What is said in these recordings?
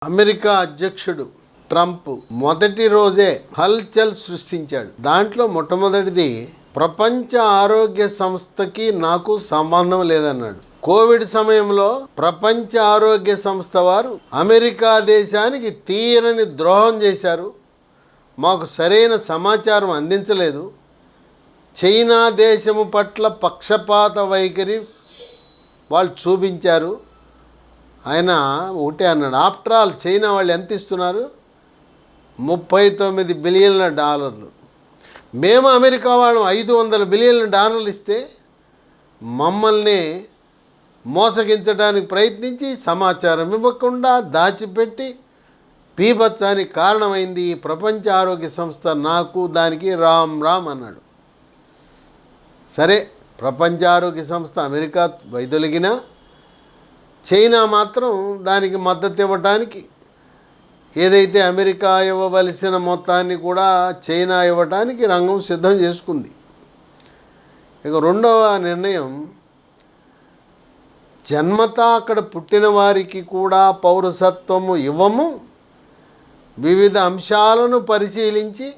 America అధ్యక్షుడు Trump మొదటి రోజే హల్చల్ సృష్టించాడు. దాంట్లో మొట్టమొదటిది ప్రపంచ ఆరోగ్య సంస్థకి నాకు సంబంధం లేదన్నాడు. కోవిడ్ సమయంలో ప్రపంచ ఆరోగ్య సంస్థ వారు అమెరికా దేశానికి తీరని ద్రోహం చేశారు, మాకు సరైన సమాచారం అందించలేదు, చైనా దేశము పట్ల పక్షపాత వైఖరి వాళ్ళు చూపించారు. ఆయన ఒకటే అన్నాడు, ఆఫ్టర్ ఆల్ చైనా వాళ్ళు ఎంత ఇస్తున్నారు? $39 బిలియన్ల. మేము అమెరికా వాళ్ళం $500 బిలియన్ల ఇస్తే మమ్మల్ని మోసగించడానికి ప్రయత్నించి సమాచారం ఇవ్వకుండా దాచిపెట్టి పీబచ్చానికి కారణమైంది ఈ ప్రపంచ ఆరోగ్య సంస్థ, నాకు దానికి రామ్ రామ్ అన్నాడు. సరే, ప్రపంచ ఆరోగ్య సంస్థ అమెరికా వైదొలిగినా చైనా మాత్రం దానికి మద్దతు ఇవ్వటానికి, ఏదైతే అమెరికా ఇవ్వవలసిన మొత్తాన్ని కూడా చైనా ఇవ్వటానికి రంగం సిద్ధం చేసుకుంది. ఇక రెండవ నిర్ణయం, జన్మతా అక్కడ పుట్టిన వారికి కూడా పౌరసత్వము ఇవ్వము, వివిధ అంశాలను పరిశీలించి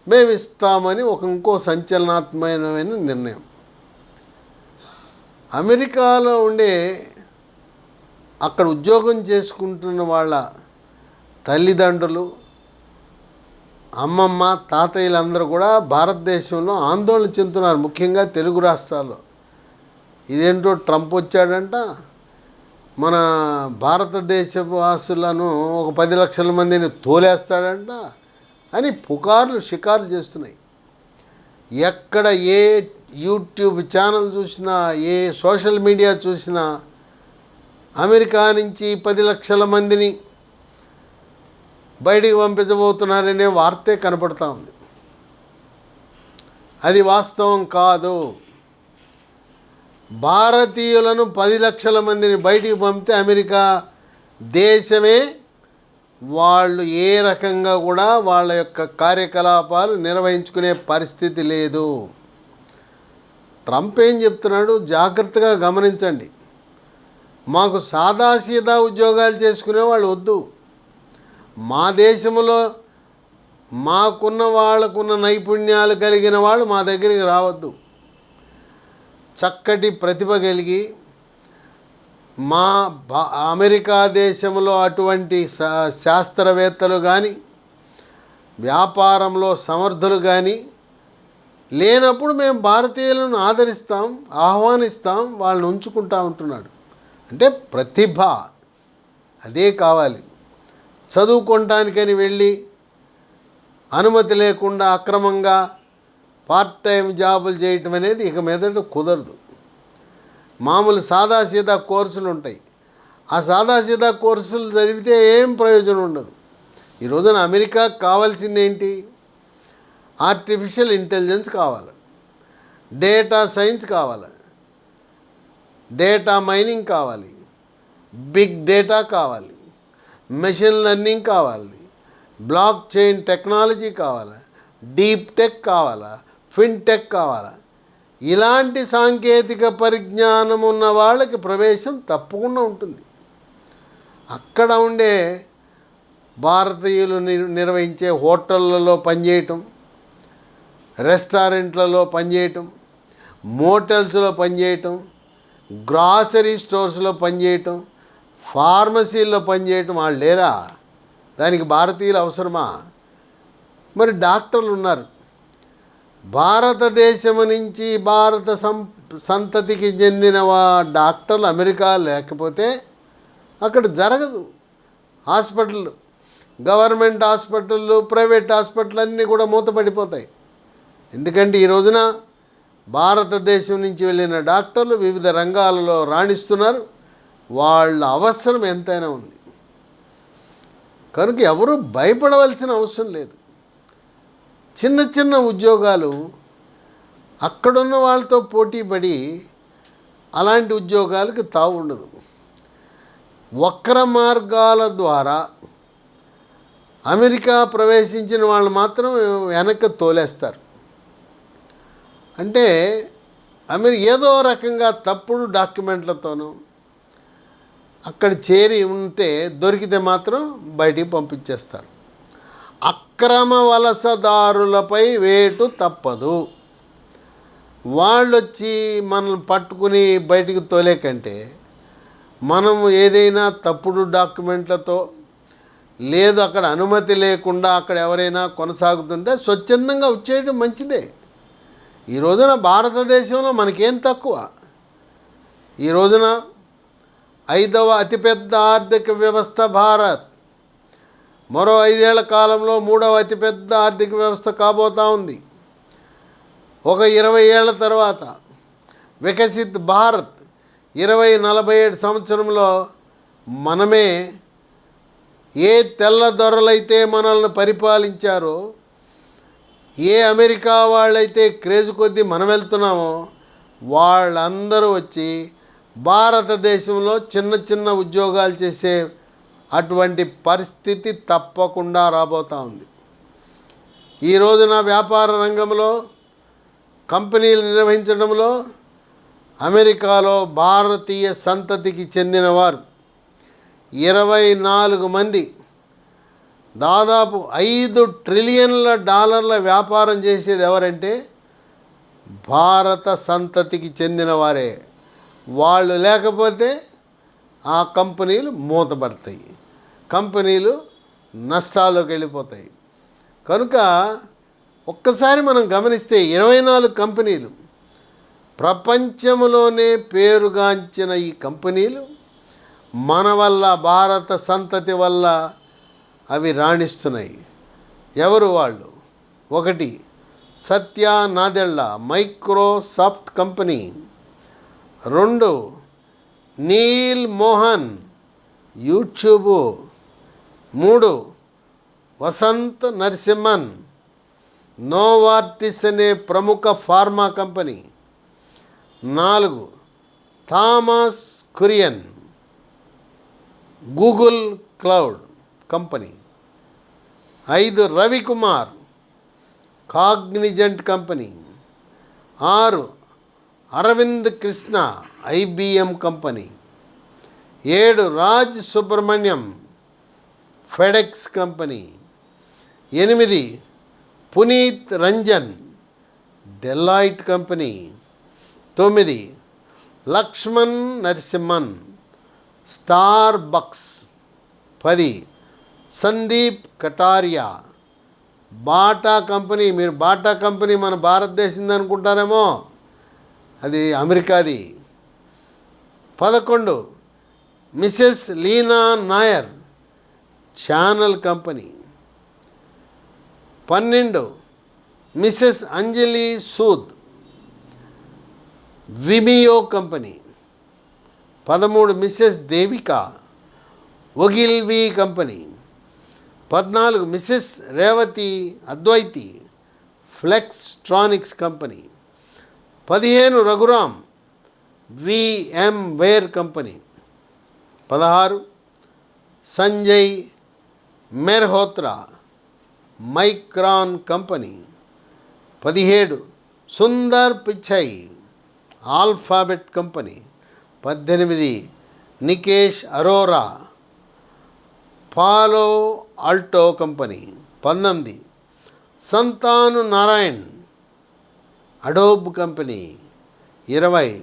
మేము ఇస్తామని ఇంకో సంచలనాత్మకమైన నిర్ణయం. అమెరికాలో ఉండే అక్కడ ఉద్యోగం చేసుకుంటున్న వాళ్ళ తల్లిదండ్రులు, అమ్మమ్మ, తాతయ్యలందరూ కూడా భారతదేశంలో ఆందోళన చెందుతున్నారు, ముఖ్యంగా తెలుగు రాష్ట్రాల్లో. ఇదేంటో ట్రంప్ వచ్చాడంట, మన భారతదేశ వాసులను 10 లక్షల మందిని తోలేస్తాడంట అని పుకార్లు షికార్లు చేస్తున్నాయి. ఎక్కడ ఏ యూట్యూబ్ ఛానల్ చూసినా, ఏ సోషల్ మీడియా చూసినా అమెరికా నుంచి 10 లక్షల మందిని బయటికి పంపించబోతున్నారనే వార్తే కనపడతా ఉంది. అది వాస్తవం కాదు. భారతీయులను 10 లక్షల మందిని బయటికి పంపితే అమెరికా దేశమే వాళ్ళు ఏ రకంగా కూడా వాళ్ళ యొక్క కార్యకలాపాలు నిర్వహించుకునే పరిస్థితి లేదు. ట్రంప్ ఏం చెప్తున్నాడు జాగ్రత్తగా గమనించండి. మాకు సాదాసీదా ఉద్యోగాలు చేసుకునే వాళ్ళు వద్దు, మా దేశంలో మాకున్న వాళ్ళకున్న నైపుణ్యాలు కలిగిన వాళ్ళు మా దగ్గరికి రావద్దు. చక్కటి ప్రతిభ కలిగి మా అమెరికా దేశంలో అటువంటి శాస్త్రవేత్తలు కానీ వ్యాపారంలో సమర్థులు కానీ లేనప్పుడు మేము భారతీయులను ఆదరిస్తాం, ఆహ్వానిస్తాం, వాళ్ళని ఉంచుకుంటా ఉంటున్నాడు. అంటే ప్రతిభ అదే కావాలి. చదువుకోవటానికని వెళ్ళి అనుమతి లేకుండా అక్రమంగా పార్ట్ టైం జాబులు చేయటం అనేది ఇక మీదట కుదరదు. మామూలు సాదాసీదా కోర్సులు ఉంటాయి, ఆ సాదాసీదా కోర్సులు చదివితే ఏం ప్రయోజనం ఉండదు. ఈ రోజున అమెరికాకు కావాల్సింది ఏంటి? ఆర్టిఫిషియల్ ఇంటెలిజెన్స్ కావాలి, డేటా సైన్స్ కావాలి, డేటా మైనింగ్ కావాలి, బిగ్ డేటా కావాలి, మెషిన్ లెర్నింగ్ కావాలి, బ్లాక్ చైన్ టెక్నాలజీ కావాలా, డీప్ టెక్ కావాలా, ఫిన్టెక్ కావాలా. ఇలాంటి సాంకేతిక పరిజ్ఞానం ఉన్న వాళ్ళకి ప్రవేశం తప్పకుండా ఉంటుంది. అక్కడ ఉండే భారతీయులు నిర్వహించే హోటళ్ళలో పనిచేయటం, రెస్టారెంట్లలో పనిచేయటం, మోటల్స్లో పనిచేయటం, గ్రాసరీ స్టోర్స్లో పనిచేయటం, ఫార్మసీల్లో పనిచేయటం వాళ్ళు లేరా? దానికి భారతీయులు అవసరమా? మరి డాక్టర్లు ఉన్నారు. భారతదేశం నుంచి భారత సంతతికి చెందిన డాక్టర్లు అమెరికా లేకపోతే అక్కడ జరగదు. హాస్పిటళ్ళు, గవర్నమెంట్ హాస్పిటళ్ళు, ప్రైవేట్ హాస్పిటల్ అన్నీ కూడా మూతపడిపోతాయి. ఎందుకంటే ఈ రోజున భారతదేశం నుంచి వెళ్ళిన డాక్టర్లు వివిధ రంగాలలో రాణిస్తున్నారు, వాళ్ళ అవసరం ఎంతైనా ఉంది. కనుక ఎవరు భయపడవలసిన అవసరం లేదు. చిన్న చిన్న ఉద్యోగాలు అక్కడున్న వాళ్ళతో పోటీపడి అలాంటి ఉద్యోగాలకు తావు ఉండదు. వక్ర మార్గాల ద్వారా అమెరికా ప్రవేశించిన వాళ్ళు మాత్రం వెనక్కి తోలేస్తారు. అంటే ఏదో రకంగా తప్పుడు డాక్యుమెంట్లతోనూ అక్కడ చేరి ఉంటే దొరికితే మాత్రం బయటికి పంపించేస్తారు. అక్రమ వలసదారులపై వేటు తప్పదు. వాళ్ళు వచ్చి మనల్ని పట్టుకుని బయటికి తోలే కంటే మనం ఏదైనా తప్పుడు డాక్యుమెంట్లతో లేదు అక్కడ అనుమతి లేకుండా అక్కడ ఎవరైనా కొనసాగుతుంటే స్వచ్ఛందంగా వచ్చేయడం మంచిదే. ఈ రోజున భారతదేశంలో మనకేం తక్కువ? ఈ రోజున 5వ అతిపెద్ద ఆర్థిక వ్యవస్థ భారత్. మరో 5 ఏళ్ల కాలంలో 3వ అతిపెద్ద ఆర్థిక వ్యవస్థ కాబోతా ఉంది. ఒక 20 ఏళ్ల తర్వాత వికసిత్ భారత్ 2047 సంవత్సరంలో మనమే ఏ తెల్ల దొరలైతే మనల్ని పరిపాలించారో, ఏ అమెరికా వాళ్ళైతే క్రేజ్ కొద్దీ మనం వెళ్తున్నామో వాళ్ళందరూ వచ్చి భారతదేశంలో చిన్న చిన్న ఉద్యోగాలు చేసే అటువంటి పరిస్థితి తప్పకుండా రాబోతూ ఉంది. ఈ రోజున వ్యాపార రంగంలో కంపెనీలు నిర్వహించడంలో అమెరికాలో భారతీయ సంతతికి చెందినవారు 24 మంది దాదాపు $5 ట్రిలియన్ల వ్యాపారం చేసేది ఎవరంటే భారత సంతతికి చెందిన వారే. వాళ్ళు లేకపోతే ఆ కంపెనీలు మూతపడతాయి, కంపెనీలు నష్టాల్లోకి వెళ్ళిపోతాయి. కనుక ఒక్కసారి మనం గమనిస్తే 24 కంపెనీలు, ప్రపంచంలోనే పేరుగాంచిన ఈ కంపెనీలు మన వల్ల, భారత సంతతి వల్ల అవి రాణిస్తున్నాయి. ఎవరు వాళ్ళు? 1 Satya Nadella, Microsoft company. 2 Neal Mohan, YouTube. 3 Vasant Narasimhan, Novartis అనే ప్రముఖ pharma company. 4 Thomas Kurian, Google cloud company. 5 Ravikumar, Cognizant company. 6 Arvind Krishna, IBM company. 7 Raj Subramaniam, FedEx company. 8 Puneet Renjen, Deloitte company. 9 Laxman Narasimhan, Starbucks. 10 Sandeep Kataria, Bata company. మీరు బాటా కంపెనీ మన భారతదేశం అనుకుంటారేమో, అది అమెరికాది. 11 Mrs Leena Nair, Chanel company. 12 Mrs Anjali Sood, Vimeo company. 13 Mrs Devika, Ogilvy company. 14 Mrs Revathi Advaiti, Flextronics company. 15 Raghuram, VMware company. 16 Sanjay Mehrotra, Micron company. 17 Sundar Pichai, Alphabet company. 18 Nikesh Arora, Palo Alto company. 19 Shantanu Narayen, Adobe company. 20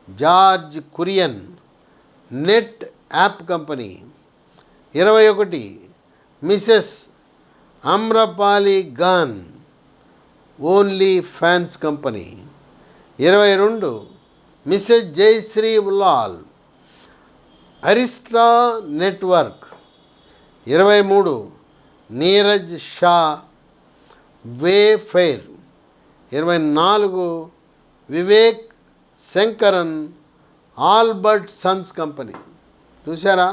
George Kurian, NetApp company. 21 Mrs Amrapali Gan, only fans company. 22 Mrs Jayshree Ullal, Arista network. 23 Neeraj Shah, Wayfair. 24 Vivek Sankaran, Albertsons company. చూసారా,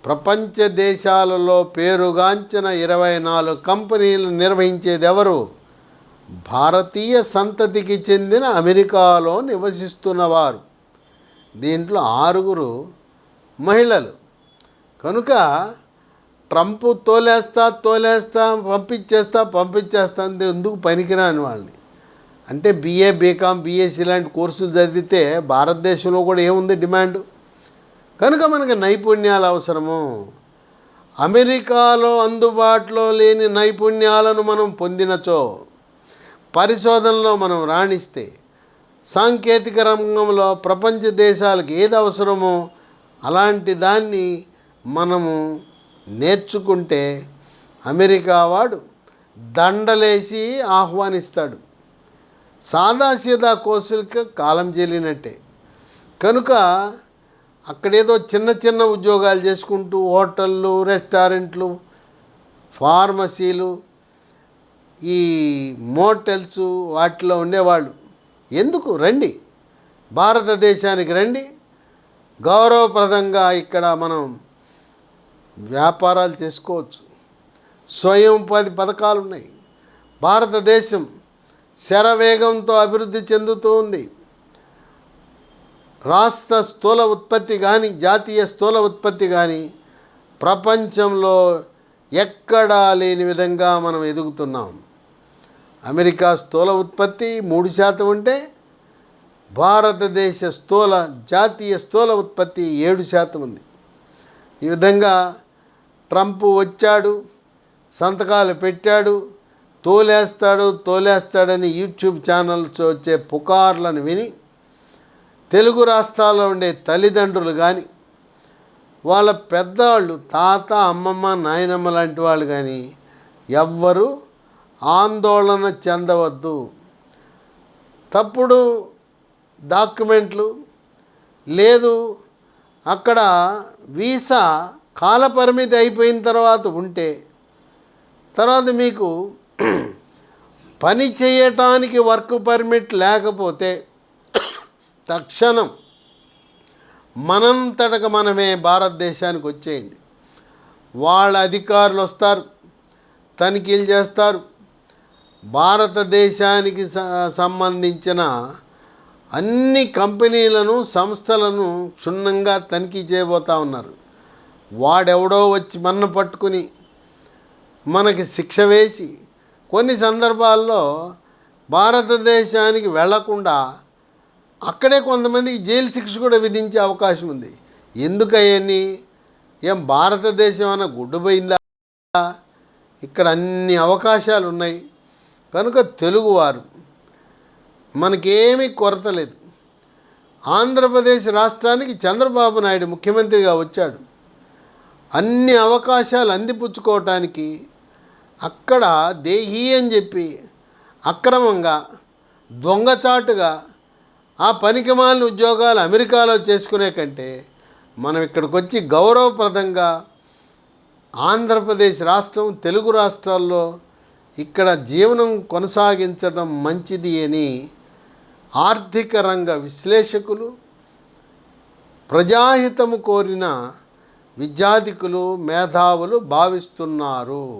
ప్రపంచ దేశాలలో పేరుగాంచిన 24 కంపెనీలు నిర్వహించేది ఎవరు? భారతీయ సంతతికి చెందిన అమెరికాలో నివసిస్తున్నవారు. దీంట్లో 6 మహిళలు. కనుక ట్రంప్ తోలేస్తా పంపించేస్తా ఎందుకు పనికిరాని వాళ్ళని. అంటే BA, BCom, BSc లాంటి కోర్సులు చదివితే భారతదేశంలో కూడా ఏముంది డిమాండ్? కనుక మనకు నైపుణ్యాలు అవసరము. అమెరికాలో అందుబాటులో లేని నైపుణ్యాలను మనం పొందినచో, పరిశోధనలో మనం రాణిస్తే, సాంకేతిక రంగంలో ప్రపంచ దేశాలకు ఏది అవసరమో అలాంటి దాన్ని మనము నేర్చుకుంటే అమెరికా వాడు దండలేసి ఆహ్వానిస్తాడు. సాదాసీదా కోర్సులకి కాలం చెల్లినట్టే. కనుక అక్కడేదో చిన్న చిన్న ఉద్యోగాలు చేసుకుంటూ హోటళ్ళు, రెస్టారెంట్లు, ఫార్మసీలు, ఈ మోటల్స్ వాటిలో ఉండేవాళ్ళు ఎందుకు? రండి, భారతదేశానికి రండి. గౌరవప్రదంగా ఇక్కడ మనం వ్యాపారాలు చేసుకోవచ్చు. స్వయం ఉపాధి పథకాలు ఉన్నాయి. భారతదేశం శరవేగంతో అభివృద్ధి చెందుతూ ఉంది. రాష్ట్ర స్థూల ఉత్పత్తి కానీ, జాతీయ స్థూల ఉత్పత్తి కానీ ప్రపంచంలో ఎక్కడా లేని విధంగా మనం ఎదుగుతున్నాం. అమెరికా స్థూల ఉత్పత్తి 3% ఉంటే భారతదేశ జాతీయ స్థూల ఉత్పత్తి 7% ఉంది. ఈ విధంగా ట్రంప్ వచ్చాడు, సంతకాలు పెట్టాడు, తోలేస్తాడని యూట్యూబ్ ఛానల్స్ వచ్చే పుకార్లను విని తెలుగు రాష్ట్రాల్లో ఉండే తల్లిదండ్రులు కానీ, వాళ్ళ పెద్దవాళ్ళు, తాత, అమ్మమ్మ, నాయనమ్మ లాంటి వాళ్ళు కానీ ఎవ్వరూ ఆందోళన చెందవద్దు. తప్పుడు డాక్యుమెంట్లు లేదు, అక్కడ వీసా కాలపరిమితి అయిపోయిన తర్వాత ఉంటే, తర్వాత మీకు పని చేయటానికి వర్క్ పర్మిట్ లేకపోతే తక్షణం మనంతటక మనమే భారతదేశానికి వచ్చేయండి. వాళ్ళ అధికారులు వస్తారు, తనిఖీలు చేస్తారు. భారతదేశానికి సంబంధించిన అన్ని కంపెనీలను, సంస్థలను క్షుణ్ణంగా తనిఖీ చేయబోతూ ఉన్నారు. వాడెవడో వచ్చి మన పట్టుకుని మనకి శిక్ష వేసి, కొన్ని సందర్భాల్లో భారతదేశానికి వెళ్లకుండా అక్కడే కొంతమందికి జైలు శిక్ష కూడా విధించే అవకాశం ఉంది. ఎందుకయ్యని? ఏం భారతదేశం అన్న గుడ్డుపోయిందా? ఇక్కడ అన్ని అవకాశాలు ఉన్నాయి. కనుక తెలుగువారు మనకేమీ కొరత లేదు. ఆంధ్రప్రదేశ్ రాష్ట్రానికి చంద్రబాబు నాయుడు ముఖ్యమంత్రిగా వచ్చాడు. అన్ని అవకాశాలు అందిపుచ్చుకోవటానికి అక్కడ దేహీ అని చెప్పి అక్రమంగా, దొంగచాటుగా ఆ పనికిమాలిన ఉద్యోగాలు అమెరికాలో చేసుకునే కంటే మనం ఇక్కడికి వచ్చి గౌరవప్రదంగా ఆంధ్రప్రదేశ్ రాష్ట్రం, తెలుగు రాష్ట్రాల్లో ఇక్కడ జీవనం కొనసాగించడం మంచిది అని ఆర్థిక రంగ విశ్లేషకులు, ప్రజాహితము కోరిన విద్యాధికులు, మేధావులు భావిస్తున్నారు.